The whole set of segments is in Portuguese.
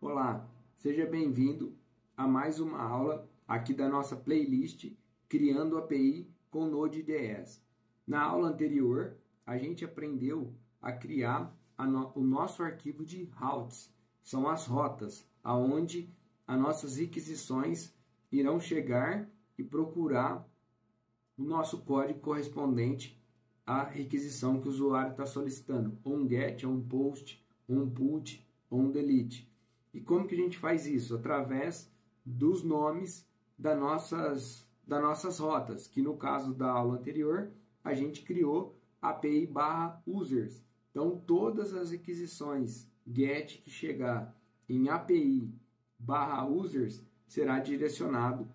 Olá, seja bem-vindo a mais uma aula aqui da nossa playlist Criando API com Node.js. Na aula anterior, a gente aprendeu a criar o nosso arquivo de routes, são as rotas, aonde as nossas requisições irão chegar e procurar o nosso código correspondente à requisição que o usuário está solicitando, ou um get, ou um post, ou um put, ou um delete. E como que a gente faz isso? Através dos nomes das nossas rotas, que no caso da aula anterior, a gente criou API/users. Então, todas as requisições GET que chegar em API/users será direcionado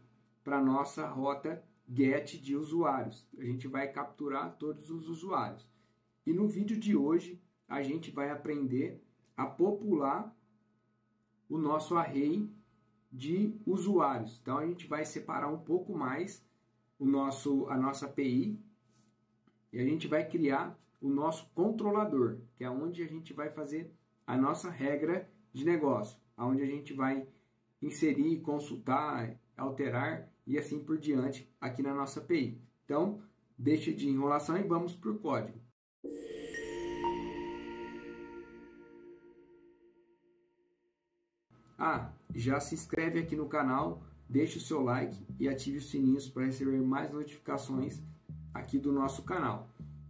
para a nossa rota GET de usuários. A gente vai capturar todos os usuários. E no vídeo de hoje, a gente vai aprender a popular o nosso array de usuários. Então a gente vai separar um pouco mais a nossa API e a gente vai criar o nosso controlador, que é onde a gente vai fazer a nossa regra de negócio, onde a gente vai inserir, consultar, alterar e assim por diante aqui na nossa API. Então, deixa de enrolação e vamos para o código. Já se inscreve aqui no canal, deixe o seu like e ative os sininhos para receber mais notificações aqui do nosso canal.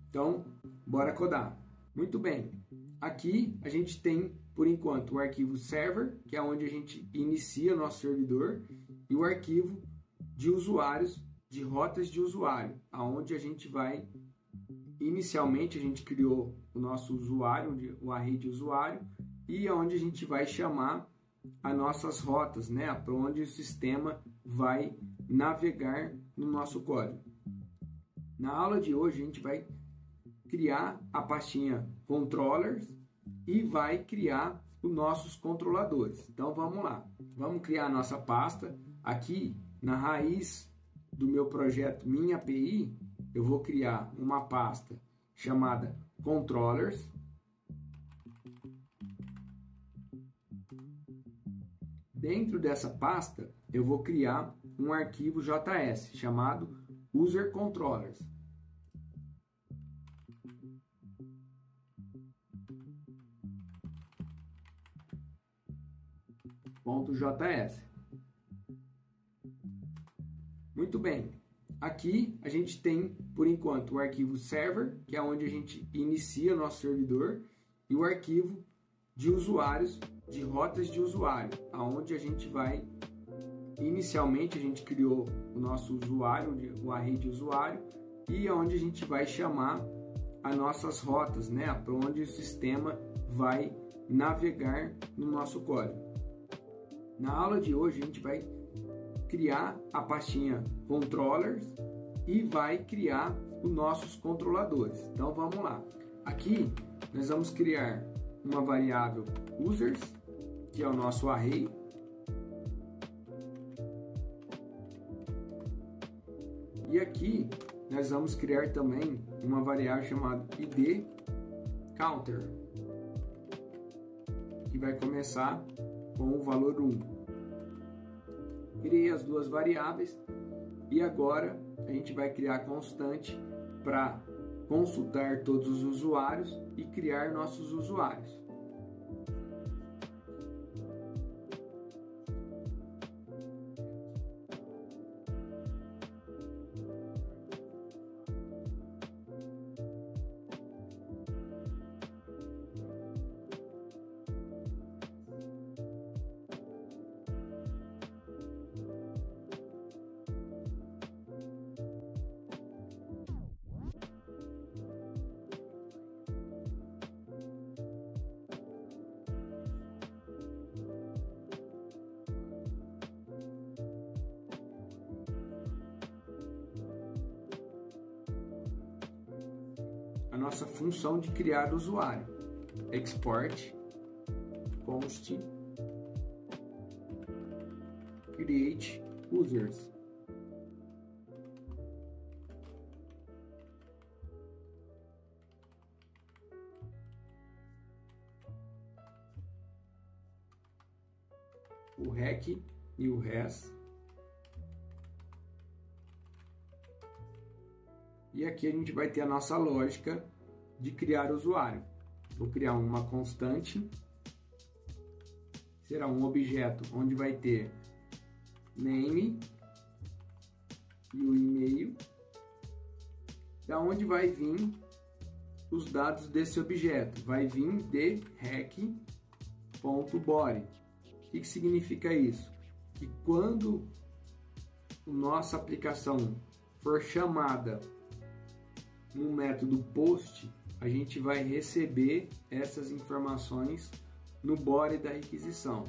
Então, bora codar. Muito bem, aqui a gente tem, por enquanto, o arquivo server, que é onde a gente inicia o nosso servidor, e o arquivo de usuários, de rotas de usuário, aonde a gente vai, inicialmente a gente criou o nosso usuário, o array de usuário, e aonde a gente vai chamar as nossas rotas, né, para onde o sistema vai navegar no nosso código. Na aula de hoje a gente vai criar a pastinha controllers e vai criar os nossos controladores. Então vamos lá, vamos criar a nossa pasta. Aqui na raiz do meu projeto Minha API, eu vou criar uma pasta chamada controllers. Dentro dessa pasta, eu vou criar um arquivo JS chamado User Controllers. .js. Muito bem. Aqui a gente tem, por enquanto, o arquivo server, que é onde a gente inicia o nosso servidor, e o arquivo de usuários, de rotas de usuário, aonde a gente vai, inicialmente a gente criou o nosso usuário, o array de usuário, e aonde a gente vai chamar as nossas rotas, né, para onde o sistema vai navegar no nosso código. Na aula de hoje a gente vai criar a pastinha controllers e vai criar os nossos controladores. Então vamos lá. Aqui nós vamos criar uma variável users, que é o nosso array, e aqui nós vamos criar também uma variável chamada id counter, que vai começar com o valor 1. Criei as duas variáveis e agora a gente vai criar a constante para consultar todos os usuários e criar nossos usuários. A nossa função de criar usuário, export const create users. o rec e o res. E aqui a gente vai ter a nossa lógica de criar usuário. Vou criar uma constante, será um objeto onde vai ter name e o e-mail, da onde vai vir os dados desse objeto. Vai vir de rec.body. O que significa isso? Que quando a nossa aplicação for chamada no método post, a gente vai receber essas informações no body da requisição.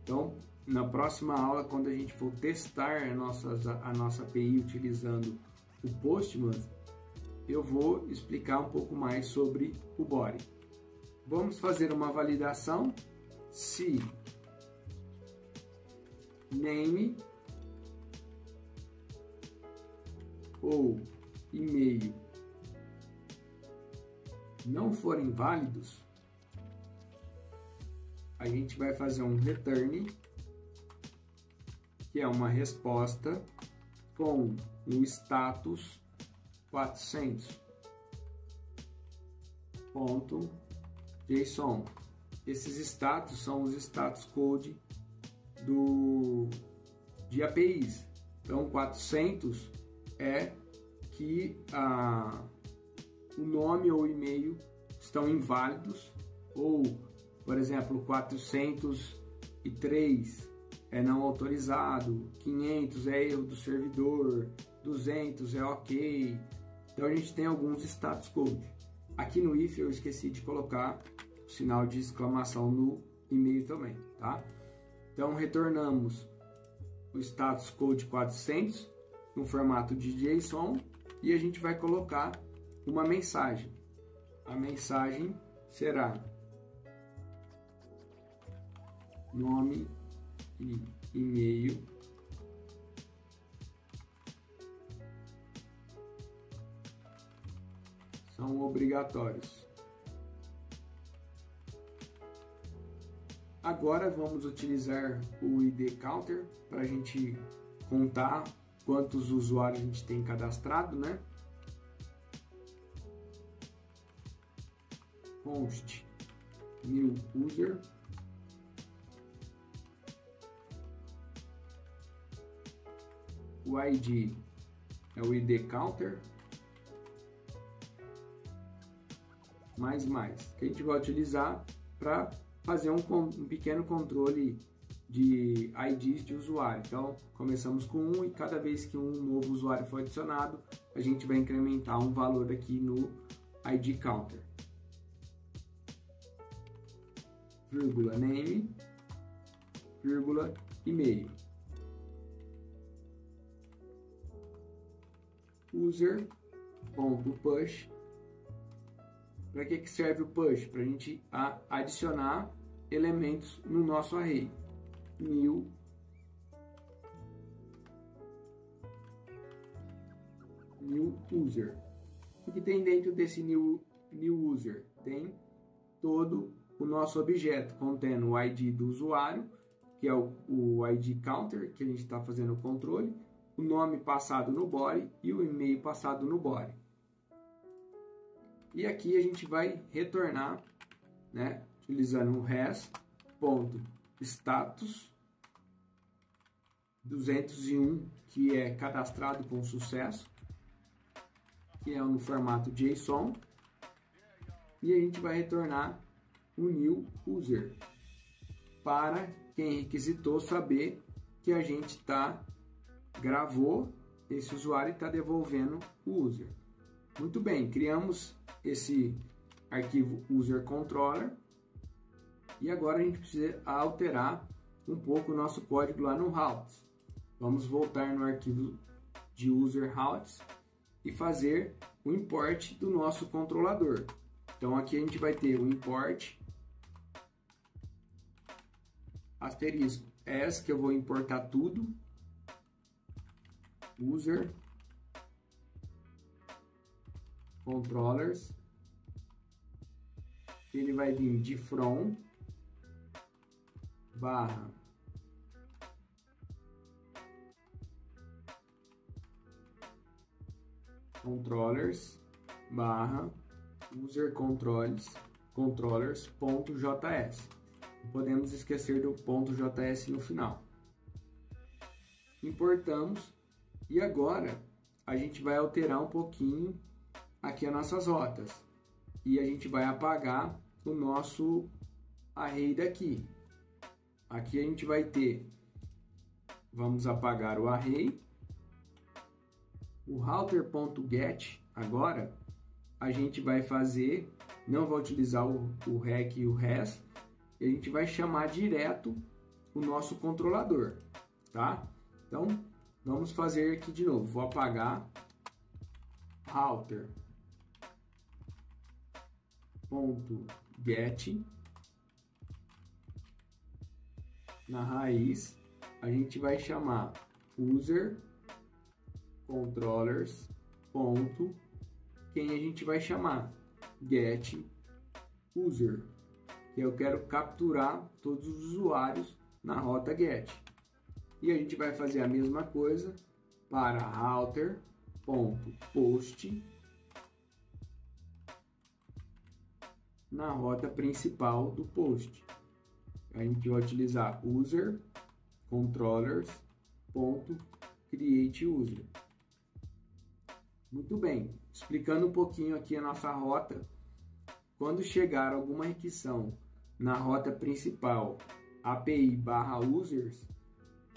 Então, na próxima aula, quando a gente for testar a nossa API utilizando o Postman, eu vou explicar um pouco mais sobre o body. Vamos fazer uma validação. Se name ou e-mail não forem válidos, a gente vai fazer um return, que é uma resposta com o status 400.json. Esses status são os status code de APIs. Então 400 é que o nome ou e-mail estão inválidos, ou, por exemplo, 403 é não autorizado, 500 é erro do servidor, 200 é ok. Então a gente tem alguns status code. Aqui no if eu esqueci de colocar o sinal de exclamação no e-mail também, tá? Então retornamos o status code 400 no formato de JSON e a gente vai colocar uma mensagem. A mensagem será nome e e-mail são obrigatórios. Agora vamos utilizar o ID Counter para a gente contar quantos usuários a gente tem cadastrado, né? Const new user o ID é o ID Counter mais que a gente vai utilizar para fazer um pequeno controle de IDs de usuário. Então começamos com 1 e cada vez que um novo usuário for adicionado, a gente vai incrementar um valor aqui no ID Counter. Vírgula name, vírgula e-mail. User.push. Para que serve o push? Para a gente adicionar elementos no nosso array. New user. O que tem dentro desse new user? Tem todo o nosso objeto, contendo o ID do usuário, que é o ID Counter, que a gente está fazendo o controle, o nome passado no body e o e-mail passado no body. E aqui a gente vai retornar, né, utilizando o res.status 201, que é cadastrado com sucesso, que é no formato JSON, e a gente vai retornar o new user para quem requisitou saber que a gente gravou esse usuário e está devolvendo o user. Muito bem, criamos esse arquivo user controller e agora a gente precisa alterar um pouco o nosso código lá no routes. Vamos voltar no arquivo de user routes e fazer o import do nosso controlador. Então aqui a gente vai ter o import asterisco as, que eu vou importar tudo, user controllers, ele vai vir de from barra controllers barra user controllers.js. Não podemos esquecer do .js no final. Importamos e agora a gente vai alterar um pouquinho aqui as nossas rotas e a gente vai apagar o nosso array daqui. Aqui a gente vai ter, vamos apagar o array, o router.get. Agora a gente vai fazer, não vai utilizar o rec e o res, e a gente vai chamar direto o nosso controlador, tá? Então vamos fazer aqui de novo, vou apagar router.get. Na raiz a gente vai chamar user controllers. Quem a gente vai chamar get user, que eu quero capturar todos os usuários na rota get. E a gente vai fazer a mesma coisa para router.post na rota principal do post. A gente vai utilizar user controllers.create user. Muito bem, explicando um pouquinho aqui a nossa rota. Quando chegar alguma requisição na rota principal API/users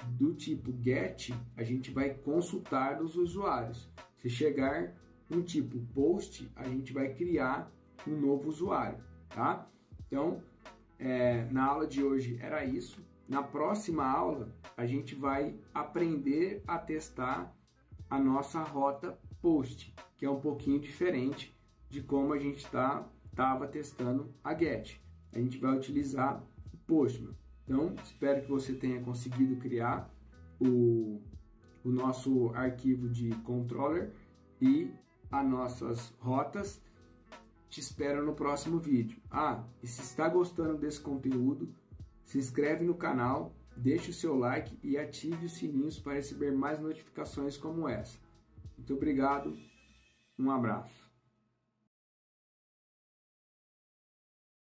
do tipo get, a gente vai consultar os usuários. Se chegar um tipo post, a gente vai criar um novo usuário, tá? Então, na aula de hoje era isso. Na próxima aula, a gente vai aprender a testar a nossa rota post, que é um pouquinho diferente de como a gente estava testando a get. A gente vai utilizar o Postman. Então, espero que você tenha conseguido criar o nosso arquivo de controller e as nossas rotas. Te espero no próximo vídeo. E se está gostando desse conteúdo, se inscreve no canal, deixe o seu like e ative os sininhos para receber mais notificações como essa. Muito obrigado, um abraço.